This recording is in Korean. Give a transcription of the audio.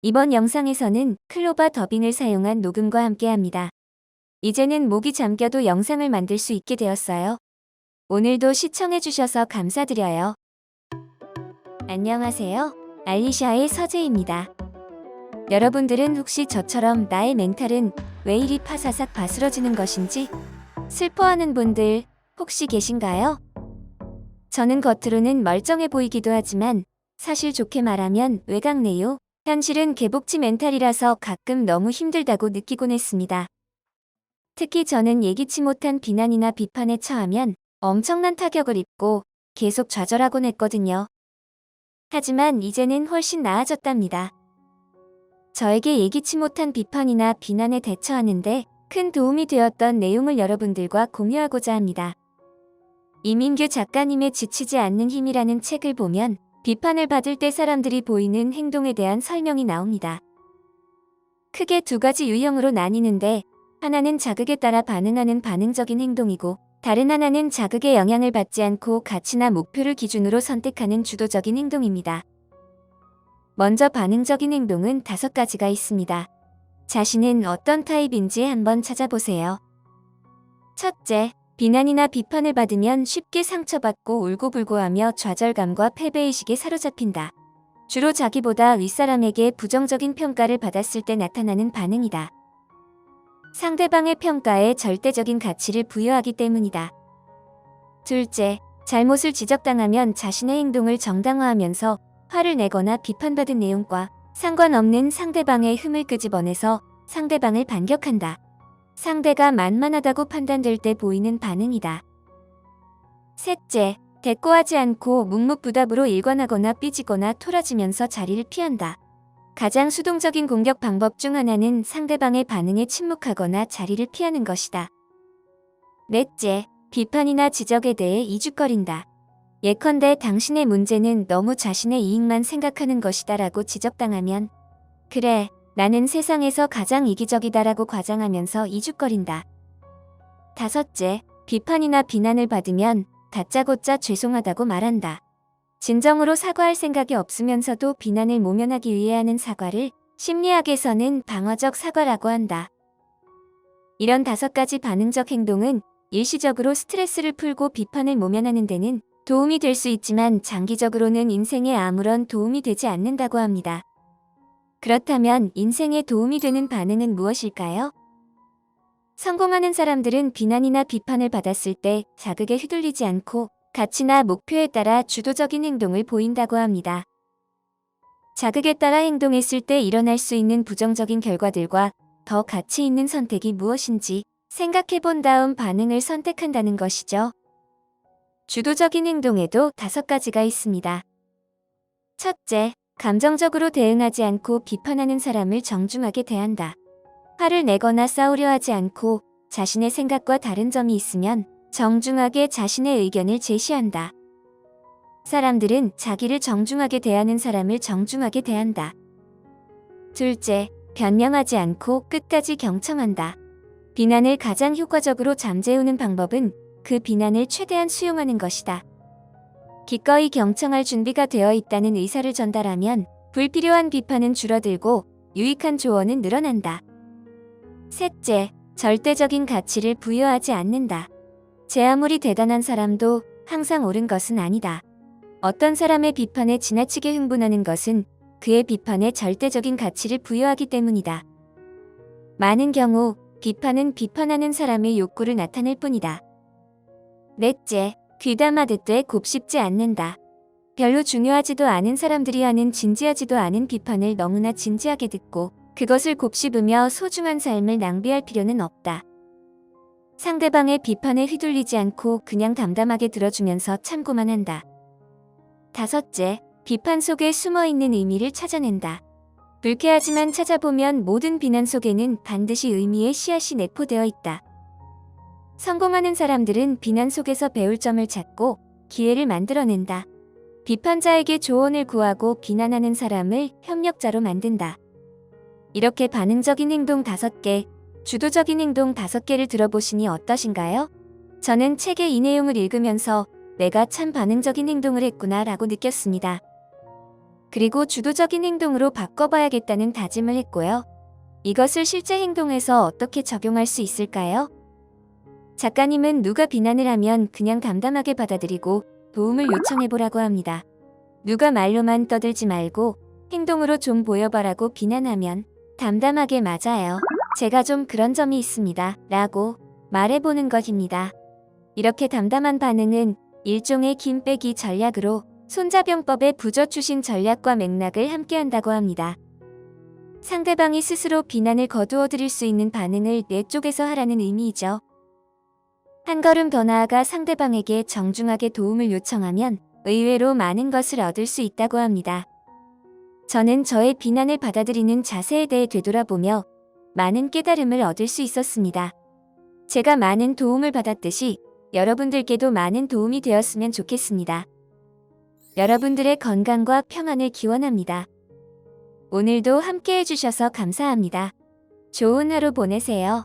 이번 영상에서는 클로바 더빙을 사용한 녹음과 함께합니다. 이제는 목이 잠겨도 영상을 만들 수 있게 되었어요. 오늘도 시청해주셔서 감사드려요. 안녕하세요. 알리샤의 서재입니다. 여러분들은 혹시 저처럼 나의 멘탈은 왜 이리 파사삭 바스러지는 것인지 슬퍼하는 분들 혹시 계신가요? 저는 겉으로는 멀쩡해 보이기도 하지만 사실 좋게 말하면 외곽내요. 현실은 개복치 멘탈이라서 가끔 너무 힘들다고 느끼곤 했습니다. 특히 저는 예기치 못한 비난이나 비판에 처하면 엄청난 타격을 입고 계속 좌절하곤 했거든요. 하지만 이제는 훨씬 나아졌답니다. 저에게 예기치 못한 비판이나 비난에 대처하는데 큰 도움이 되었던 내용을 여러분들과 공유하고자 합니다. 이민규 작가님의 지치지 않는 힘이라는 책을 보면 비판을 받을 때 사람들이 보이는 행동에 대한 설명이 나옵니다. 크게 두 가지 유형으로 나뉘는데 하나는 자극에 따라 반응하는 반응적인 행동이고 다른 하나는 자극에 영향을 받지 않고 가치나 목표를 기준으로 선택하는 주도적인 행동입니다. 먼저 반응적인 행동은 5가지가 있습니다. 자신은 어떤 타입인지 한번 찾아보세요. 첫째, 비난이나 비판을 받으면 쉽게 상처받고 울고불고하며 좌절감과 패배의식에 사로잡힌다. 주로 자기보다 윗사람에게 부정적인 평가를 받았을 때 나타나는 반응이다. 상대방의 평가에 절대적인 가치를 부여하기 때문이다. 둘째, 잘못을 지적당하면 자신의 행동을 정당화하면서 화를 내거나 비판받은 내용과 상관없는 상대방의 흠을 끄집어내서 상대방을 반격한다. 상대가 만만하다고 판단될 때 보이는 반응이다. 셋째, 대꾸하지 않고 묵묵부답으로 일관하거나 삐지거나 토라지면서 자리를 피한다. 가장 수동적인 공격 방법 중 하나는 상대방의 반응에 침묵하거나 자리를 피하는 것이다. 넷째, 비판이나 지적에 대해 이죽거린다. 예컨대 당신의 문제는 너무 자신의 이익만 생각하는 것이다 라고 지적당하면 그래, 나는 세상에서 가장 이기적이다라고 과장하면서 이죽거린다. 다섯째, 비판이나 비난을 받으면 다짜고짜 죄송하다고 말한다. 진정으로 사과할 생각이 없으면서도 비난을 모면하기 위해 하는 사과를 심리학에서는 방어적 사과라고 한다. 이런 5가지 반응적 행동은 일시적으로 스트레스를 풀고 비판을 모면하는 데는 도움이 될 수 있지만 장기적으로는 인생에 아무런 도움이 되지 않는다고 합니다. 그렇다면 인생에 도움이 되는 반응은 무엇일까요? 성공하는 사람들은 비난이나 비판을 받았을 때 자극에 휘둘리지 않고 가치나 목표에 따라 주도적인 행동을 보인다고 합니다. 자극에 따라 행동했을 때 일어날 수 있는 부정적인 결과들과 더 가치 있는 선택이 무엇인지 생각해 본 다음 반응을 선택한다는 것이죠. 주도적인 행동에도 5가지가 있습니다. 첫째, 감정적으로 대응하지 않고 비판하는 사람을 정중하게 대한다. 화를 내거나 싸우려 하지 않고 자신의 생각과 다른 점이 있으면 정중하게 자신의 의견을 제시한다. 사람들은 자기를 정중하게 대하는 사람을 정중하게 대한다. 둘째, 변명하지 않고 끝까지 경청한다. 비난을 가장 효과적으로 잠재우는 방법은 그 비난을 최대한 수용하는 것이다. 기꺼이 경청할 준비가 되어 있다는 의사를 전달하면 불필요한 비판은 줄어들고 유익한 조언은 늘어난다. 셋째, 절대적인 가치를 부여하지 않는다. 제 아무리 대단한 사람도 항상 옳은 것은 아니다. 어떤 사람의 비판에 지나치게 흥분하는 것은 그의 비판에 절대적인 가치를 부여하기 때문이다. 많은 경우 비판은 비판하는 사람의 욕구를 나타낼 뿐이다. 넷째, 귀담아 듣되 곱씹지 않는다. 별로 중요하지도 않은 사람들이 하는 진지하지도 않은 비판을 너무나 진지하게 듣고 그것을 곱씹으며 소중한 삶을 낭비할 필요는 없다. 상대방의 비판에 휘둘리지 않고 그냥 담담하게 들어주면서 참고만 한다. 다섯째, 비판 속에 숨어있는 의미를 찾아낸다. 불쾌하지만 찾아보면 모든 비난 속에는 반드시 의미의 씨앗이 내포되어 있다. 성공하는 사람들은 비난 속에서 배울 점을 찾고 기회를 만들어낸다. 비판자에게 조언을 구하고 비난하는 사람을 협력자로 만든다. 이렇게 반응적인 행동 5개, 주도적인 행동 5개를 들어보시니 어떠신가요? 저는 책의 이 내용을 읽으면서 내가 참 반응적인 행동을 했구나 라고 느꼈습니다. 그리고 주도적인 행동으로 바꿔봐야겠다는 다짐을 했고요. 이것을 실제 행동에서 어떻게 적용할 수 있을까요? 작가님은 누가 비난을 하면 그냥 담담하게 받아들이고 도움을 요청해보라고 합니다. 누가 말로만 떠들지 말고 행동으로 좀 보여봐라고 비난하면 담담하게 맞아요. 제가 좀 그런 점이 있습니다. 라고 말해보는 것입니다. 이렇게 담담한 반응은 일종의 김 빼기 전략으로 손자병법의 부저추신 전략과 맥락을 함께한다고 합니다. 상대방이 스스로 비난을 거두어 들일 수 있는 반응을 내 쪽에서 하라는 의미이죠. 한 걸음 더 나아가 상대방에게 정중하게 도움을 요청하면 의외로 많은 것을 얻을 수 있다고 합니다. 저는 저의 비난을 받아들이는 자세에 대해 되돌아보며 많은 깨달음을 얻을 수 있었습니다. 제가 많은 도움을 받았듯이 여러분들께도 많은 도움이 되었으면 좋겠습니다. 여러분들의 건강과 평안을 기원합니다. 오늘도 함께 해주셔서 감사합니다. 좋은 하루 보내세요.